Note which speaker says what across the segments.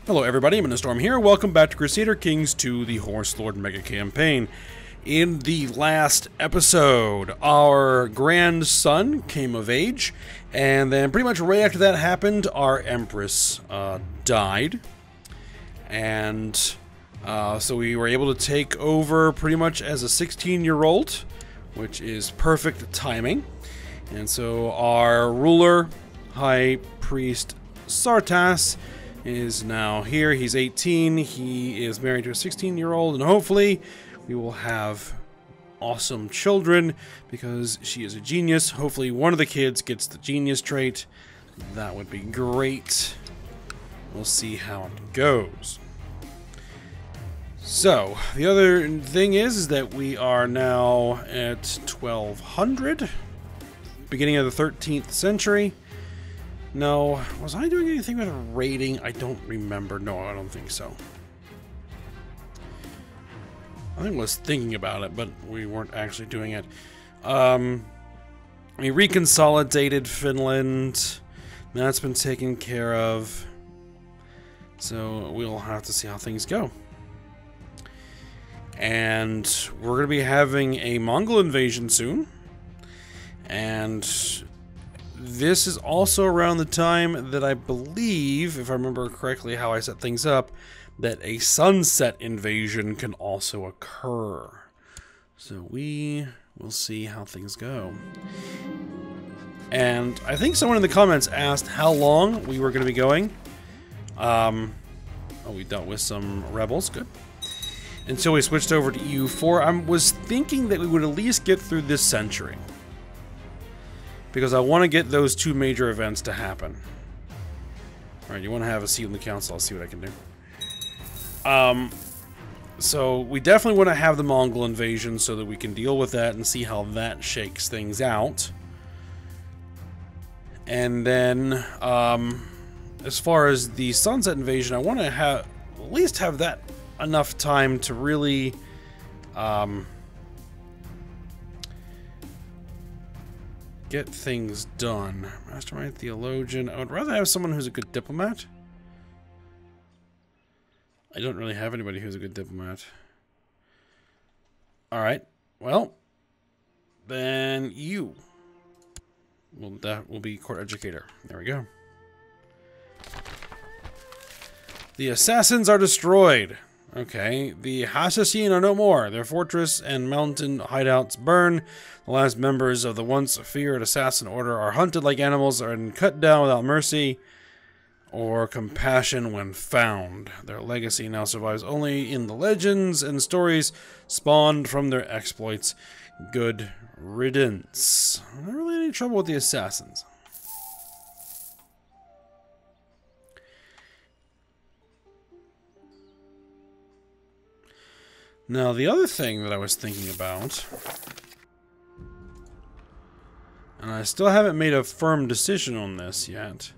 Speaker 1: Hello everybody, I'm Storm here. Welcome back to Crusader Kings II, the Horse Lord Mega Campaign. In the last episode, our grandson came of age, and then pretty much right after that happened, our Empress died. And so we were able to take over pretty much as a 16-year-old, which is perfect timing. And so our ruler, High Priest Sartas, is now here. He's 18. He is married to a 16-year-old, and hopefully we will have awesome children because she is a genius. Hopefully one of the kids gets the genius trait. That would be great. We'll see how it goes. So, the other thing is that we are now at 1200, beginning of the 13th century. No, was I doing anything with raiding? I don't remember. No, I don't think so. I think I was thinking about it, but we weren't actually doing it. We reconsolidated Finland. That's been taken care of. So we'll have to see how things go. And we're going to be having a Mongol invasion soon. And this is also around the time that I believe, if I remember correctly how I set things up, that a sunset invasion can also occur. So we will see how things go. And I think someone in the comments asked how long we were going to be going. Oh, we dealt with some rebels. Good. Until we switched over to EU4. I was thinking that we would at least get through this century, because I want to get those two major events to happen. Alright, you want to have a seat in the council. I'll see what I can do. So we definitely want to have the Mongol invasion so that we can deal with that and see how that shakes things out. And then, as far as the sunset invasion, I want to have at least have that enough time to really get things done. Mastermind Theologian. I would rather have someone who's a good diplomat. I don't really have anybody who's a good diplomat. Alright. Well, then you. Well, that will be court educator. There we go. The assassins are destroyed. Okay, the Hassassin are no more. Their fortress and mountain hideouts burn. The last members of the once feared assassin order are hunted like animals and cut down without mercy or compassion when found. Their legacy now survives only in the legends and stories spawned from their exploits. Good riddance. Not really any trouble with the assassins. Now, the other thing that I was thinking about, and I still haven't made a firm decision on this yet,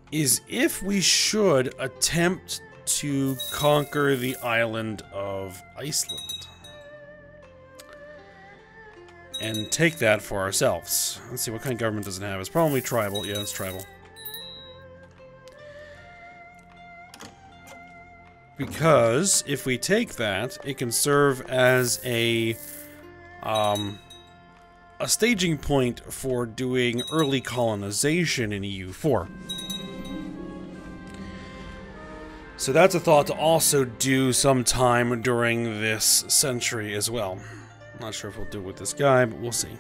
Speaker 1: is if we should attempt to conquer the island of Iceland and take that for ourselves. Let's see, what kind of government does it have? It's probably tribal. Yeah, it's tribal. Because if we take that, it can serve as a staging point for doing early colonization in EU4. So that's a thought to also do sometime during this century as well. Not sure if we'll do it with this guy, but we'll see.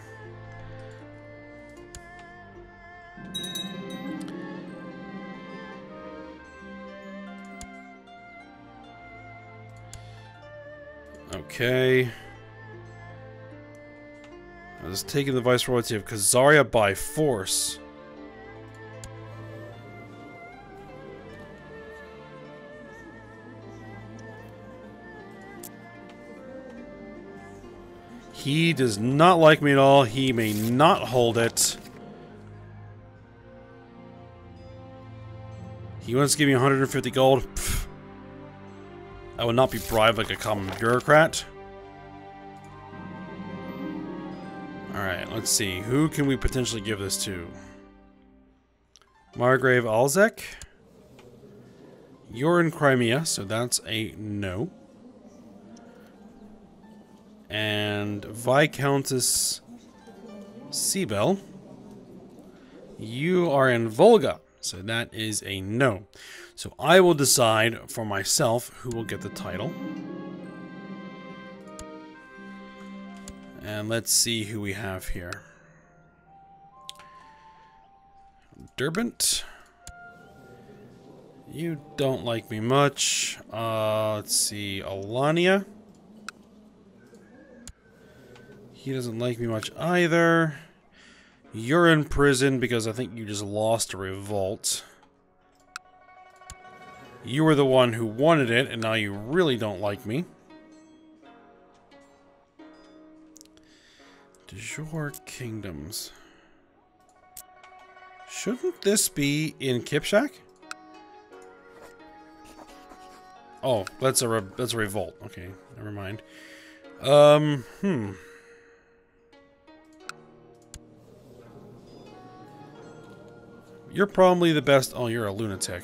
Speaker 1: Okay. I was taking the Viceroyalty of Khazaria by force. He does not like me at all. He may not hold it. He wants to give me 150 gold. Pfft. I would not be bribed like a common bureaucrat. Alright, let's see. Who can we potentially give this to? Margrave Alzek? You're in Crimea, so that's a no. And Viscountess Sibel, you are in Volga, so that is a no. So I will decide for myself who will get the title. And let's see who we have here. Derbent. You don't like me much. Let's see, Alania. He doesn't like me much either. You're in prison because I think you just lost a revolt. You were the one who wanted it, and now you really don't like me. De jure kingdoms. Shouldn't this be in Kipchak? Oh, that's a revolt. Okay, never mind. You're probably the best. Oh, you're a lunatic.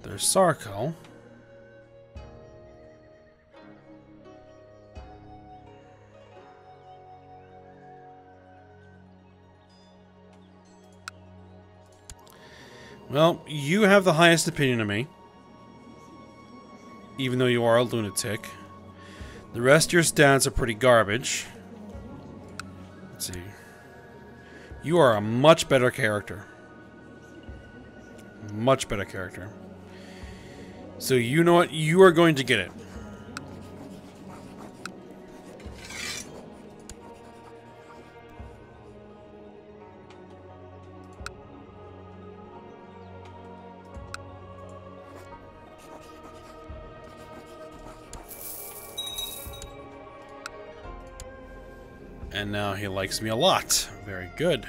Speaker 1: There's Sarkal. Well, you have the highest opinion of me, even though you are a lunatic. The rest of your stats are pretty garbage. Let's see. You are a much better character. Much better character. So you know what? You are going to get it. And now he likes me a lot. Very good.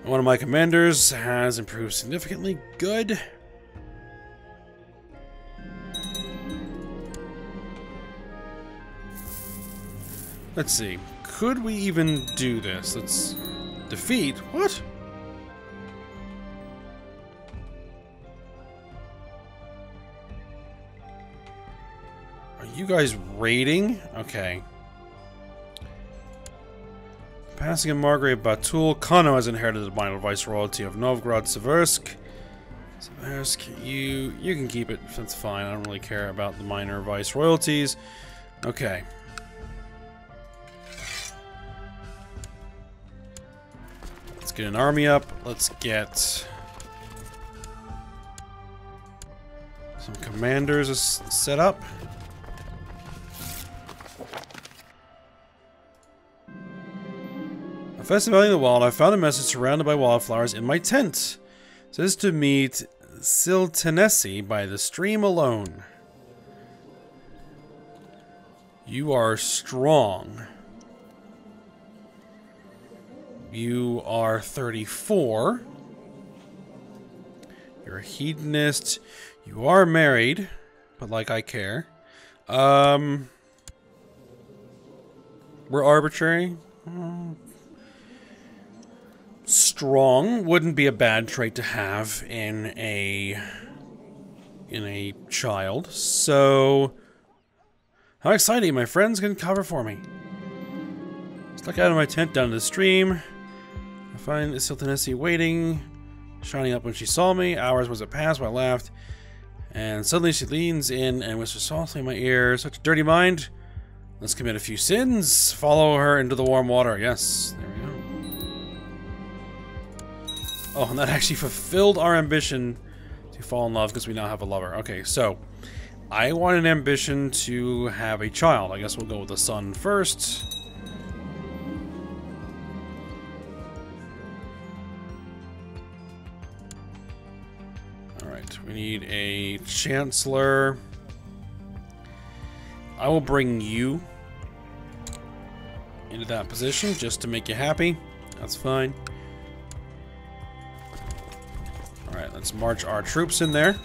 Speaker 1: One of my commanders has improved significantly. Good. Let's see. Could we even do this? Let's defeat. What? Are you guys raiding? Okay. Passing of Margrave Batul. Kano has inherited the minor viceroyalty of Novgorod Seversk. You can keep it. That's fine. I don't really care about the minor viceroyalties. Okay. Let's get an army up. Let's get some commanders set up. Festival in the wild, I found a message surrounded by wildflowers in my tent. It says to meet Siltenesi by the stream alone. You are strong. You are 34. You're a hedonist. You are married, but like I care. We're arbitrary. Strong wouldn't be a bad trait to have in a child. So, how exciting! My friends can cover for me. Stuck out of my tent down to the stream. I find Siltenesi waiting, shining up when she saw me. Hours was it passed when I laughed, and suddenly she leans in and whispers softly in my ear, "Such a dirty mind. Let's commit a few sins. Follow her into the warm water." Yes, there we go. Oh, and that actually fulfilled our ambition to fall in love because we now have a lover. Okay, so I want an ambition to have a child. I guess we'll go with the son first. Alright, we need a chancellor. I will bring you into that position just to make you happy. That's fine. Alright, let's march our troops in there.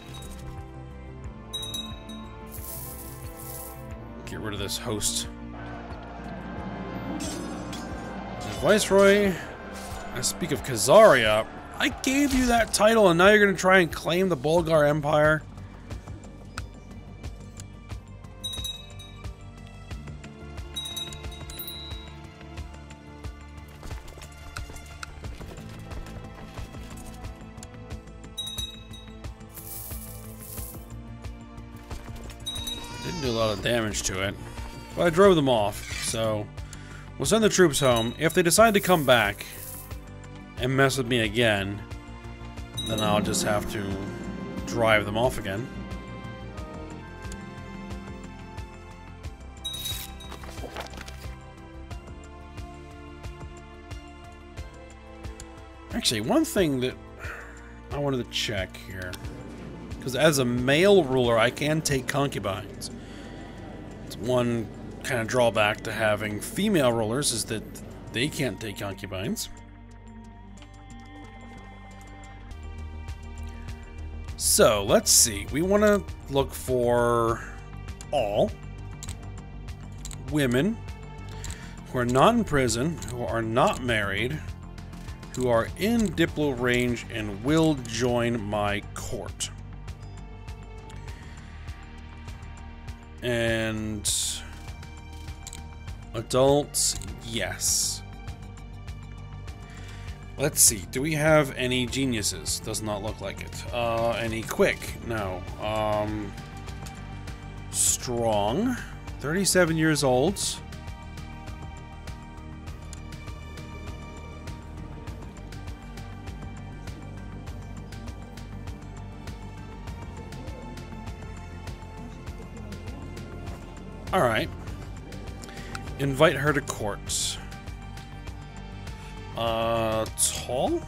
Speaker 1: get rid of this host. Viceroy. I speak of Khazaria. I gave you that title, and now you're going to try and claim the Bulgar Empire? Didn't do a lot of damage to it, but I drove them off, so we'll send the troops home. If they decide to come back and mess with me again, then I'll just have to drive them off again. Actually, one thing that I wanted to check here, because as a male ruler, I can take concubines. It's one kind of drawback to having female rulers is that they can't take concubines. So, let's see. We want to look for all women who are not in prison, who are not married, who are in Diplo range and will join my court. And adults, yes. Let's see, do we have any geniuses? Does not look like it. Any quick? No. Strong. 37 years old. Alright. Invite her to court. Tall?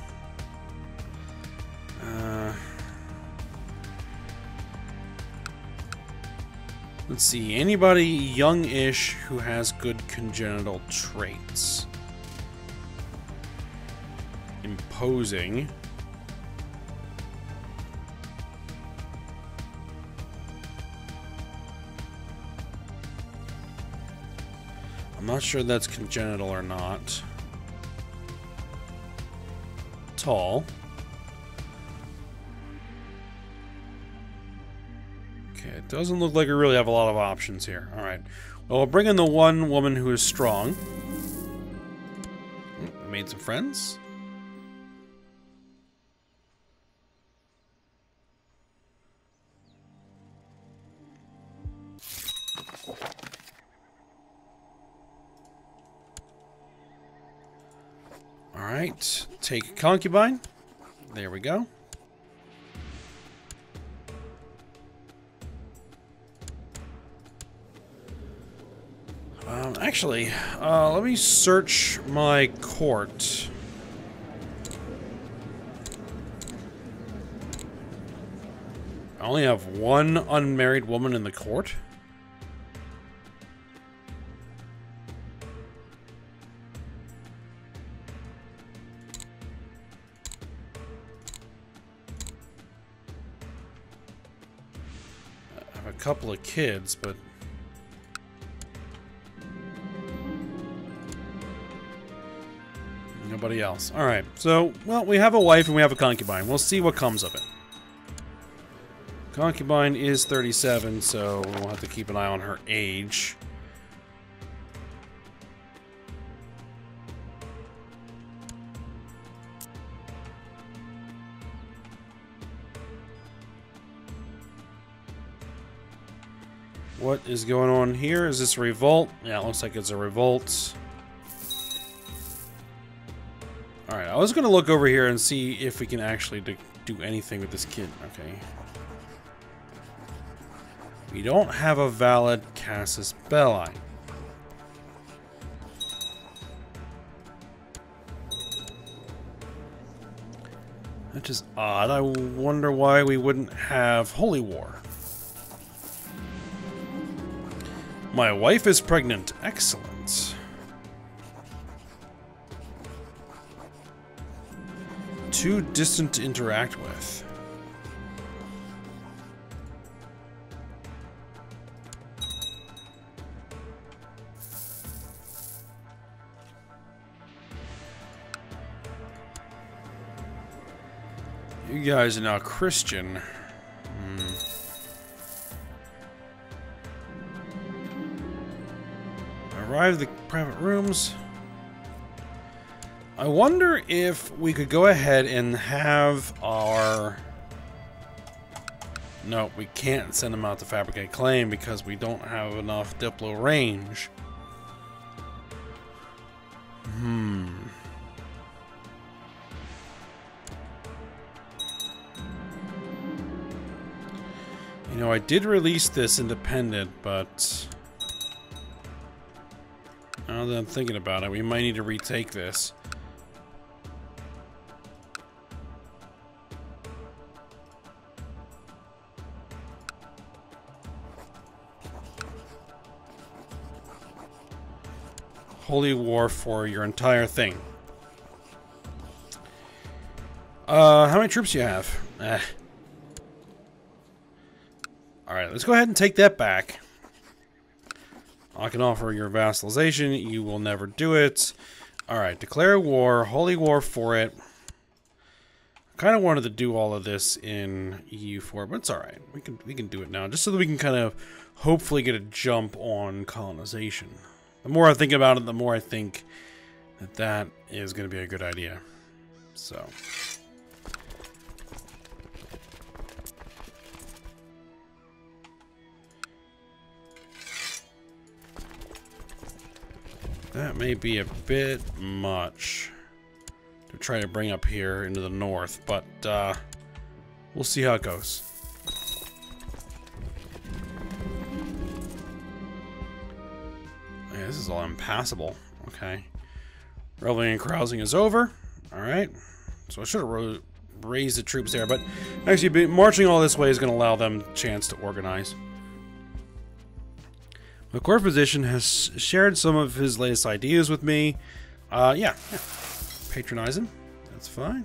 Speaker 1: Let's see. Anybody young-ish who has good congenital traits? Imposing. I'm not sure that's congenital or not. Tall. Okay, it doesn't look like we really have a lot of options here. Alright. Well, we'll bring in the one woman who is strong. I made some friends. Alright, take a concubine. There we go. Actually, let me search my court. I only have one unmarried woman in the court. A couple of kids, but nobody else. Alright, so, well, we have a wife and we have a concubine. We'll see what comes of it. Concubine is 37, so we'll have to keep an eye on her age. What is going on here? Is this a revolt? Yeah, it looks like it's a revolt. Alright, I was going to look over here and see if we can actually do anything with this kid. Okay. We don't have a valid casus belli. That's just odd. I wonder why we wouldn't have Holy War. My wife is pregnant. Excellent. Too distant to interact with. You guys are now Christian. Arrive at the private rooms. I wonder if we could go ahead and have our... No, we can't send them out to fabricate claim because we don't have enough Diplo range. You know, I did release this independent, but... Now that I'm thinking about it, we might need to retake this. Holy War for your entire thing. How many troops do you have? Alright, let's go ahead and take that back. I can offer your vassalization. You will never do it. Alright, declare war. Holy War for it. I kind of wanted to do all of this in EU4, but it's alright. We can do it now, just so that we can kind of hopefully get a jump on colonization. The more I think about it, the more I think that that is going to be a good idea. So... that may be a bit much to try to bring up here into the north, but we'll see how it goes. Yeah, this is all impassable. Okay. Reveling and carousing is over. Alright. So I should have raised the troops there, but actually marching all this way is going to allow them a chance to organize. The core physician has shared some of his latest ideas with me. Yeah. Patronize him. That's fine.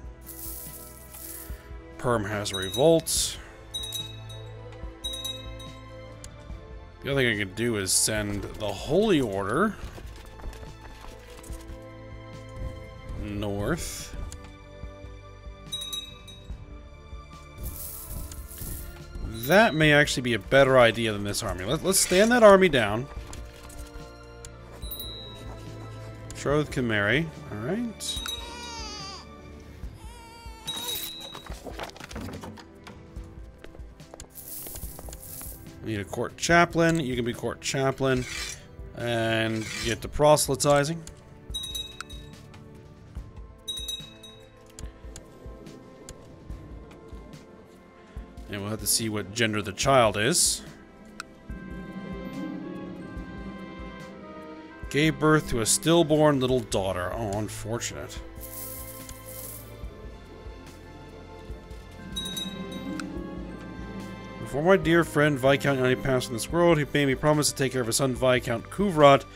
Speaker 1: Perm has a revolt. The other thing I could do is send the Holy Order north. That may actually be a better idea than this army. Let's stand that army down. Betrothed can marry. Alright. We need a court chaplain. You can be court chaplain. And get to proselytizing. And we'll have to see what gender the child is. Gave birth to a stillborn little daughter. Oh, unfortunate. Before my dear friend Viscount Yanni passed from this world, he made me promise to take care of his son Viscount Kuvrat.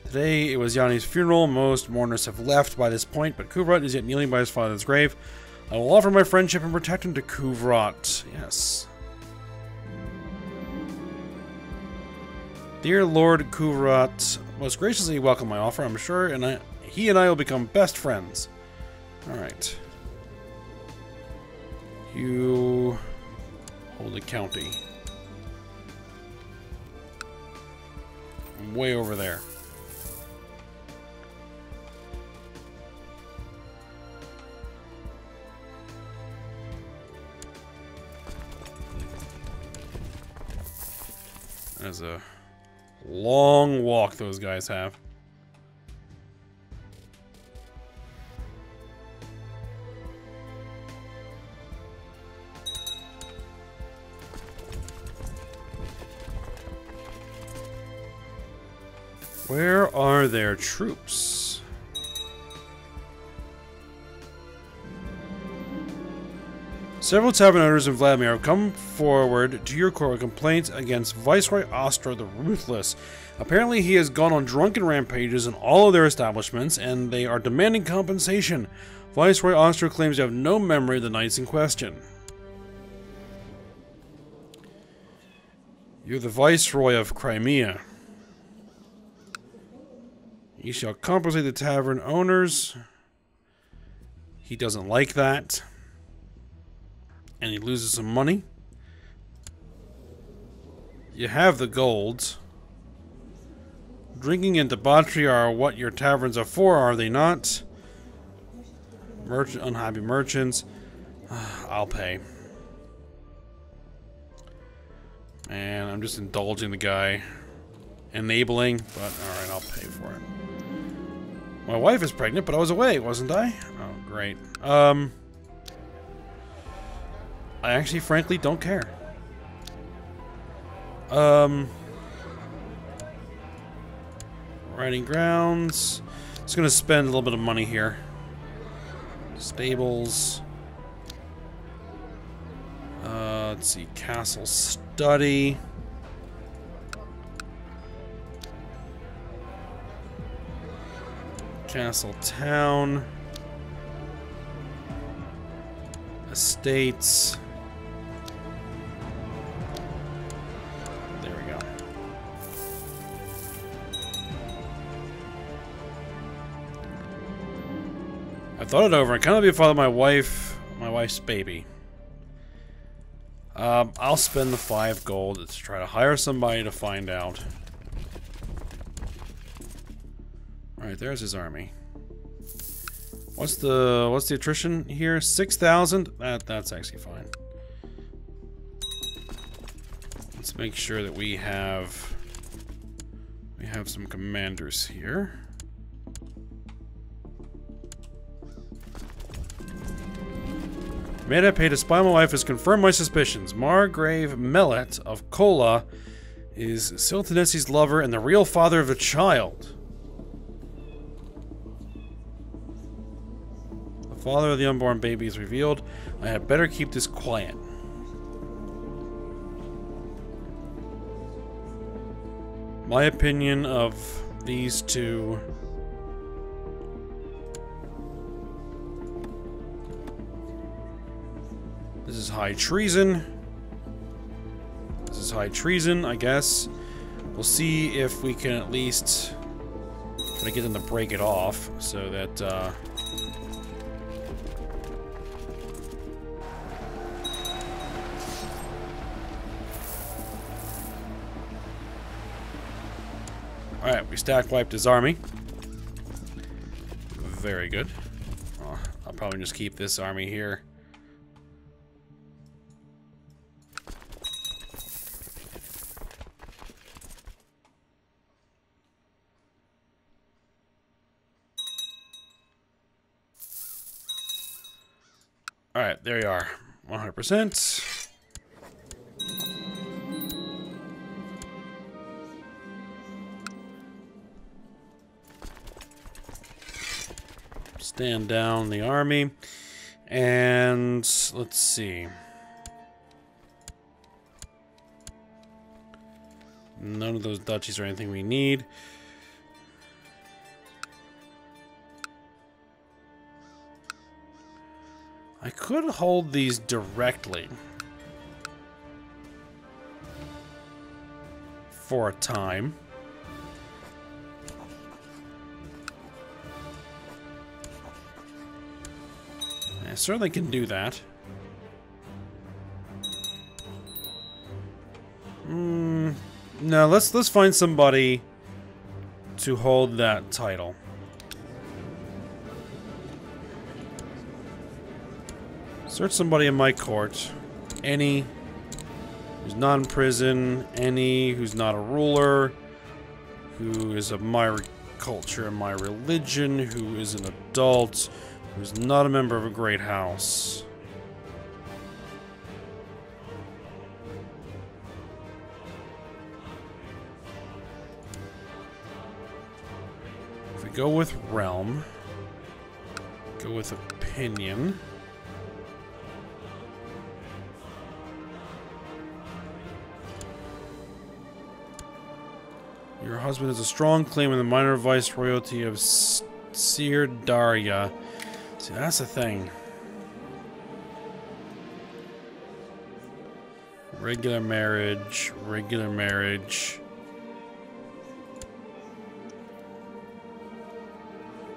Speaker 1: Today it was Yanni's funeral. Most mourners have left by this point, but Kuvrat is yet kneeling by his father's grave. I will offer my friendship and protection to Kuvrat. Yes. Dear Lord Kuvrat, most graciously welcome my offer, I'm sure, and he and I will become best friends. Alright. You hold the county. I'm way over there. That's a long walk those guys have. Where are their troops? Several tavern owners in Vladimir have come forward to your court with complaints against Viceroy Ostra the Ruthless. Apparently he has gone on drunken rampages in all of their establishments, and they are demanding compensation. Viceroy Ostra claims to have no memory of the knights in question. You're the Viceroy of Crimea. You shall compensate the tavern owners. He doesn't like that. And he loses some money. You have the gold. Drinking and debauchery are what your taverns are for, are they not? Unhappy merchants. I'll pay. And I'm just indulging the guy. Enabling, but alright, I'll pay for it. My wife is pregnant, but I was away, wasn't I? Oh, great. I actually, frankly, don't care. Riding grounds. Just gonna spend a little bit of money here. Stables. Let's see, castle study. Castle town. Estates. There we go. I thought it over. I kind of be a father of my wife's baby. I'll spend the 5 gold to try to hire somebody to find out. Alright, there's his army. What's the attrition here? 6,000? That's actually fine. Let's make sure that we have some commanders here. Made I pay to spy my wife has confirmed my suspicions. Margrave Mellet of Kola is Siltanessi's lover and the real father of the child. The father of the unborn baby is revealed. I had better keep this quiet. My opinion of these two. This is high treason. This is high treason, I guess. We'll see if we can at least try to get them to break it off so that, Alright, we stack wiped his army. Very good. I'll probably just keep this army here. Alright, there you are. 100%. Stand down the army. And let's see. None of those duchies are anything we need. I could hold these directly for a time. I certainly can do that. No, let's find somebody to hold that title. Search somebody in my court. Any who's not in prison. Any who's not a ruler. Who is of my culture and my religion. Who is an adult. Who's not a member of a great house. If we go with realm. Go with opinion. Your husband has a strong claim in the minor viceroyalty of Sir Darya. See, that's the thing. Regular marriage, regular marriage.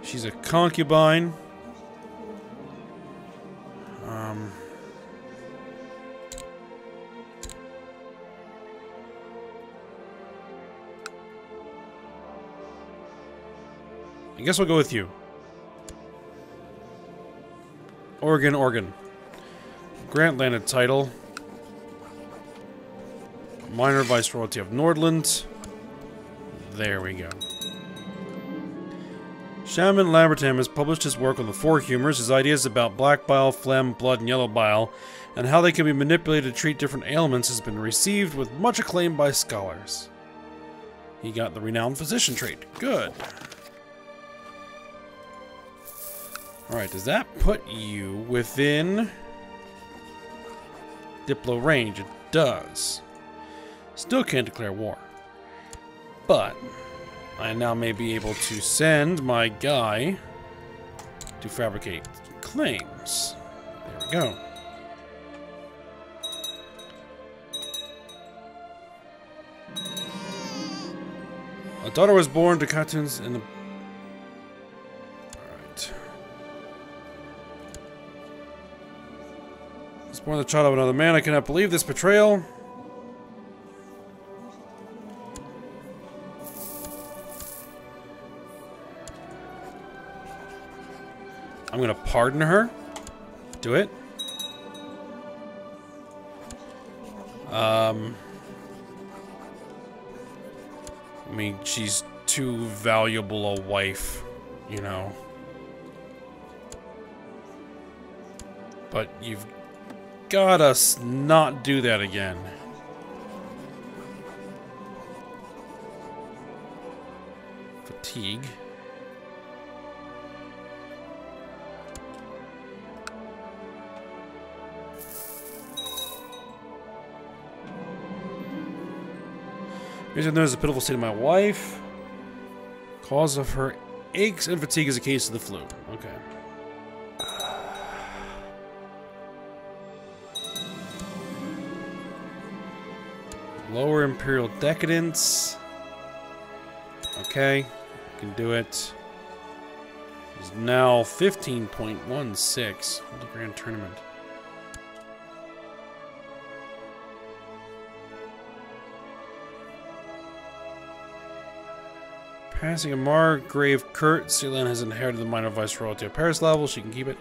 Speaker 1: She's a concubine. I guess we'll go with you. Oregon. Grant landed title. Minor Viceroyalty of Nordland. There we go. Shaman Lambertham has published his work on the four humors, his ideas about black bile, phlegm, blood, and yellow bile, and how they can be manipulated to treat different ailments has been received with much acclaim by scholars. He got the renowned physician trait. Good. Alright, does that put you within Diplo range? It does. Still can't declare war. But I now may be able to send my guy to fabricate claims. There we go. A daughter was born to cartoons in the... Alright. Was born the child of another man. I cannot believe this betrayal. I'm gonna pardon her. Do it. I mean, she's too valuable a wife, you know. But you've gotta not do that again. Fatigue. Here's the pitiful state of my wife. Cause of her aches and fatigue is a case of the flu. Okay. Lower imperial decadence. Okay, I can do it. It's now 15.16 for the grand tournament. Passing a Margrave Kurt, Sealand has inherited the minor viceroyalty of Paris level. She can keep it.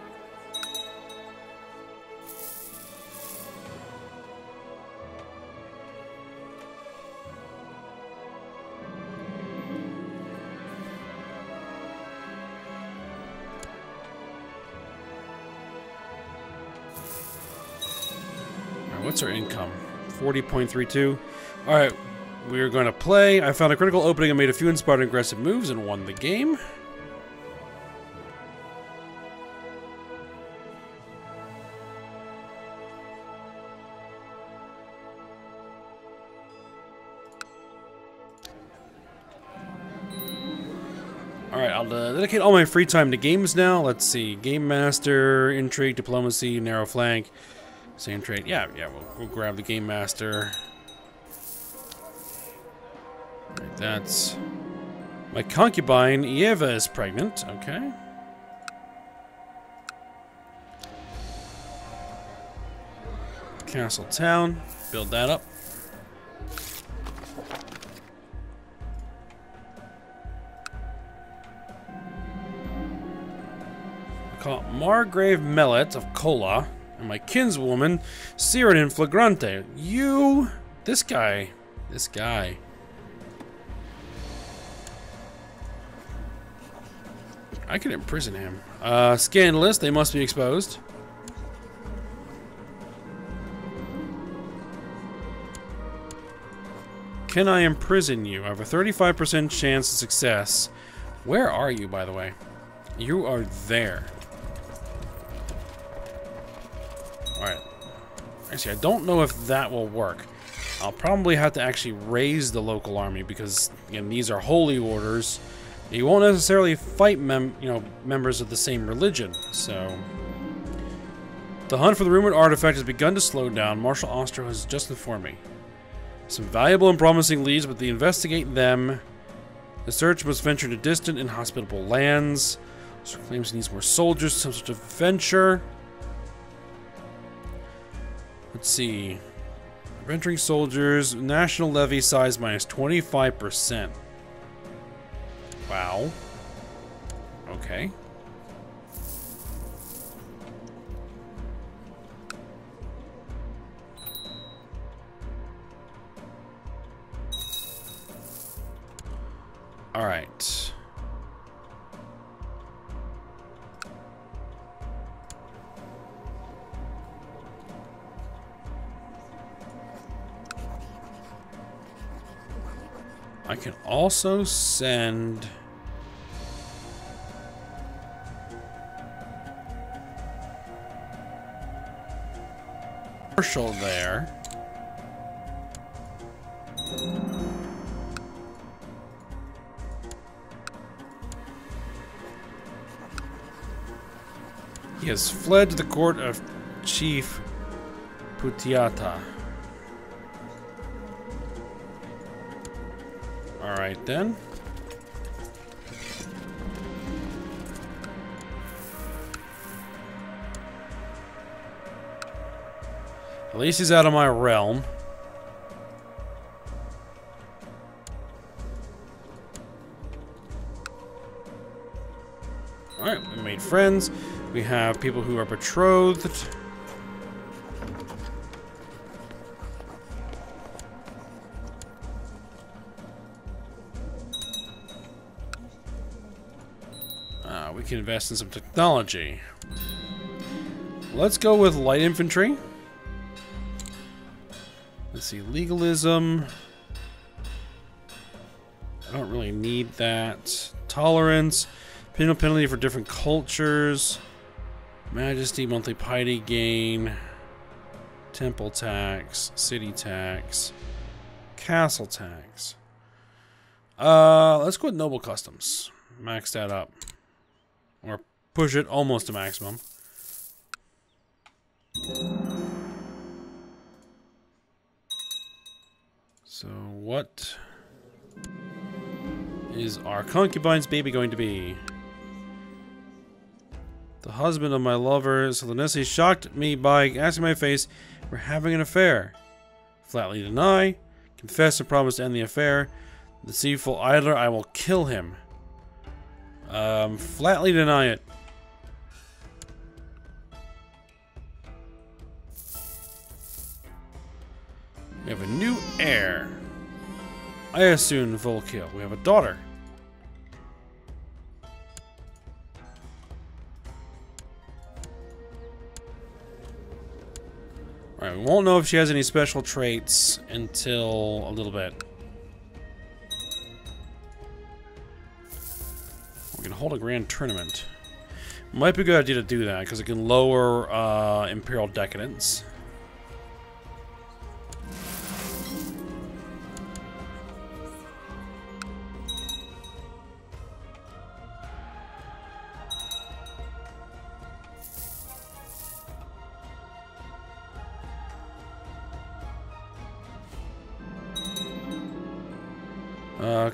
Speaker 1: Alright, what's our income? 40.32. Alright. We're going to play. I found a critical opening and made a few inspired and aggressive moves and won the game. Alright, I'll dedicate all my free time to games now. Let's see. Game Master, Intrigue, Diplomacy, Narrow Flank. Same trait. Yeah, we'll grab the Game Master. Right, that's... My concubine, Eva, is pregnant. Okay. Castle Town. Build that up. I call it Margrave Mellet of Kola. And my kinswoman, Sirenin Flagrante. You... This guy. I could imprison him. Scandalous, they must be exposed. Can I imprison you? I have a 35% chance of success. Where are you, by the way? You are there. Alright. Actually, I don't know if that will work. I'll probably have to actually raise the local army because, again, these are holy orders. You won't necessarily fight members of the same religion, so... The hunt for the rumored artifact has begun to slow down. Marshal Austro has just informed me. Some valuable and promising leads, but to investigate them, the search must venture to distant, inhospitable lands. So claims he needs more soldiers, some sort of venture. Let's see. Venturing soldiers, national levy size minus 25%. Wow. Okay. All right. I can also send Marshall there. He has fled to the court of Chief Putiata. Alright then. At least he's out of my realm. Alright, we made friends. We have people who are betrothed. We can invest in some technology. Let's go with light infantry. Let's see, legalism. I don't really need that. Tolerance. Penal penalty for different cultures. Majesty, monthly piety gain. Temple tax. City tax. Castle tax. Let's go with noble customs. Max that up. Or push it almost to maximum. So what is our concubine's baby going to be? The husband of my lover, Solenesi, shocked me by asking my face, "We're having an affair." Flatly deny, confess and promise to end the affair. The deceitful idler, I will kill him. Flatly deny it. We have a new heir. I assume Volkill. We have a daughter. Alright, we won't know if she has any special traits until a little bit. We can hold a grand tournament. Might be a good idea to do that, because it can lower Imperial Decadence.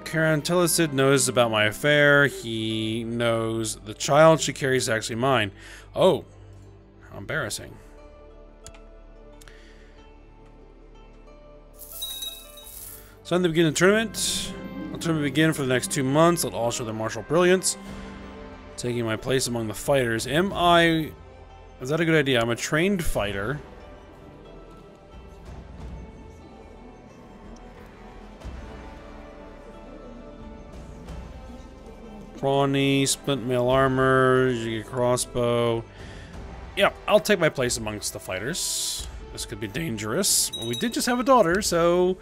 Speaker 1: Karen Telesid knows about my affair. He knows the child she carries is actually mine. Oh, how embarrassing. So in the beginning of the tournament, let the tournament begin for the next 2 months. Let all show their martial brilliance. Taking my place among the fighters. Is that a good idea? I'm a trained fighter. Brawny, splint mail armor, you get crossbow. Yeah, I'll take my place amongst the fighters. This could be dangerous. Well, we did just have a daughter, so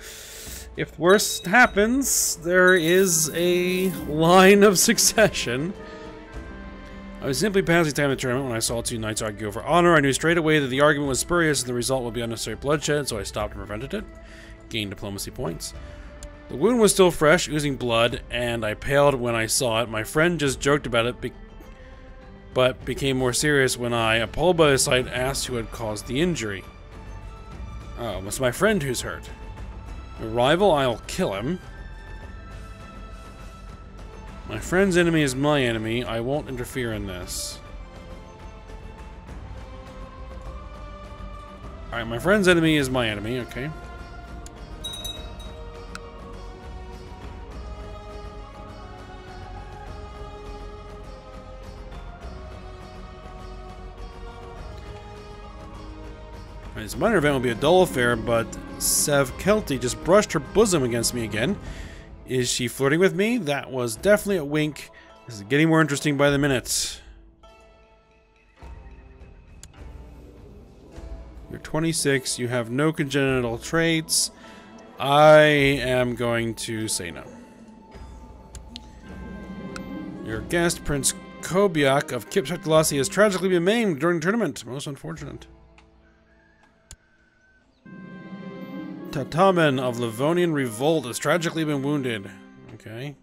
Speaker 1: if worst happens, there is a line of succession. I was simply passing time in the tournament when I saw two knights argue over honor. I knew straight away that the argument was spurious and the result would be unnecessary bloodshed, so I stopped and prevented it. Gained diplomacy points. The wound was still fresh, oozing blood, and I paled when I saw it. My friend just joked about it, but became more serious when I, appalled by the sight, asked who had caused the injury. Oh, it's my friend who's hurt. A rival, I'll kill him. My friend's enemy is my enemy. I won't interfere in this. Alright, my friend's enemy is my enemy, okay. This minor event will be a dull affair, but Sev Kelty just brushed her bosom against me again. Is she flirting with me? That was definitely a wink. This is getting more interesting by the minute. You're 26. You have no congenital traits. I am going to say no. Your guest, Prince Kobiak of Kipchak Galassi, has tragically been maimed during the tournament. Most unfortunate. Tatamen of Livonian Revolt has tragically been wounded. Okay.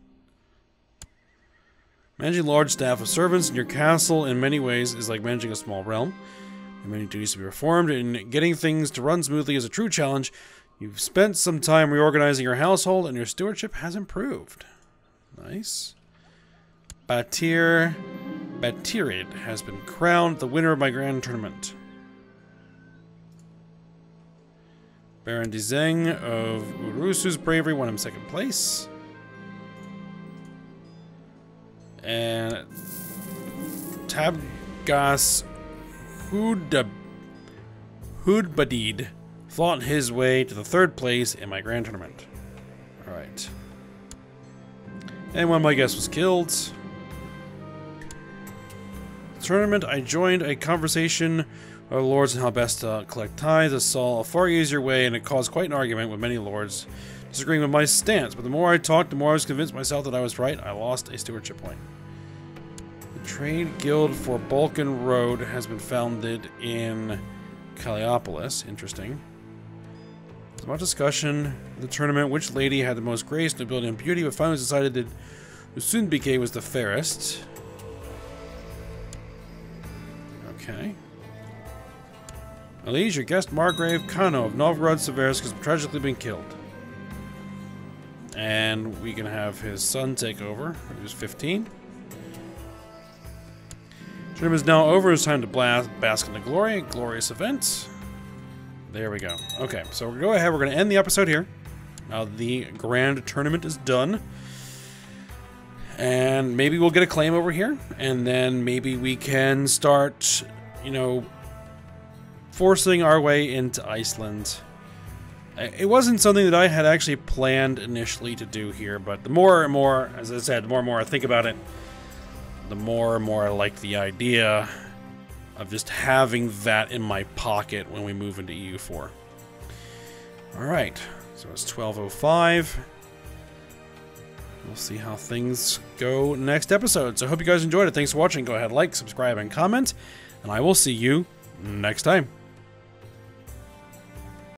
Speaker 1: Managing a large staff of servants in your castle in many ways is like managing a small realm. There are many duties to be performed, and getting things to run smoothly is a true challenge. You've spent some time reorganizing your household, and your stewardship has improved. Nice. Batirid has been crowned the winner of my grand tournament. Baron Dizeng of Urusu's bravery won him second place. And Tabgas Hudbadid fought his way to the third place in my grand tournament. Alright. And one of my guests was killed. The tournament, I joined a conversation of lords on how best to collect tithes. I saw a far easier way, and it caused quite an argument with many lords disagreeing with my stance. But the more I talked, the more I was convinced myself that I was right. I lost a stewardship point. The Trade Guild for Balkan Road has been founded in Calliopolis. Interesting. There's much discussion in the tournament which lady had the most grace, nobility, and beauty, but finally decided that Usunbike was the fairest. Okay. Elise, your guest Margrave Kano of Novgorod Seversk has tragically been killed. And we can have his son take over, who's 15. Tournament is now over. It's time to bask in the glory. Glorious event. There we go. Okay, so we're go ahead. We're going to end the episode here. Now the grand tournament is done. And maybe we'll get a claim over here. And then maybe we can start, you know, forcing our way into Iceland. It wasn't something that I had actually planned initially to do here, but the more and more, as I said, the more and more I think about it, the more and more I like the idea of just having that in my pocket when we move into EU4. Alright, so it's 12:05. We'll see how things go next episode. So I hope you guys enjoyed it. Thanks for watching. Go ahead, like, subscribe, and comment, and I will see you next time.